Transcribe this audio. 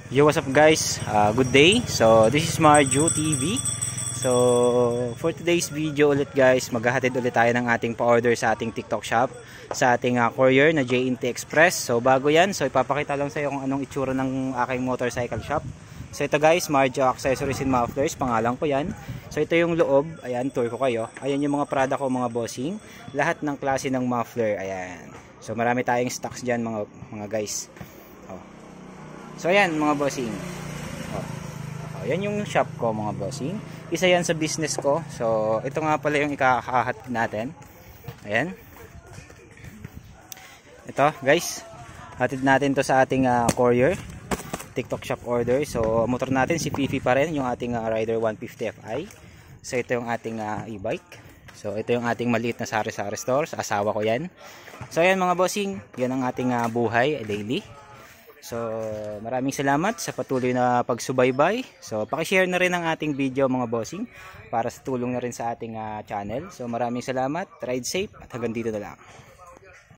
Yo, what's up guys? Good day. So this is Marjo TV. So for today's video ulit guys, maghahatid ulit tayo ng ating pa-order sa ating TikTok shop, sa ating courier na JNT Express. So bago yan, so ipapakita lang sa iyo kung anong itsura ng aking motorcycle shop. So ito guys, Marjo Accessories and Mufflers, pangalan ko yan. So ito yung loob, ayan, tour ko kayo. Ayan yung mga product ko mga bossing, lahat ng klase ng muffler, ayan. So marami tayong stocks dyan mga guys. So ayan mga bossing. Yan yung shop ko mga bossing. Isa yan sa business ko. So ito nga pala yung ikakahatid natin. Ayan. Ito guys, hatid natin to sa ating courier TikTok shop order. So motor natin si Fifi pa rin, yung ating Rider 150 Fi. So ito yung ating e-bike. So ito yung ating maliit na sari-sari store. Sa asawa ko yan. So ayan mga bossing, yan ang ating buhay daily. So maraming salamat sa patuloy na pagsubaybay. So paki-share na rin ang ating video mga bossing para sa tulong na rin sa ating channel. So maraming salamat, ride safe at hanggang dito na lang.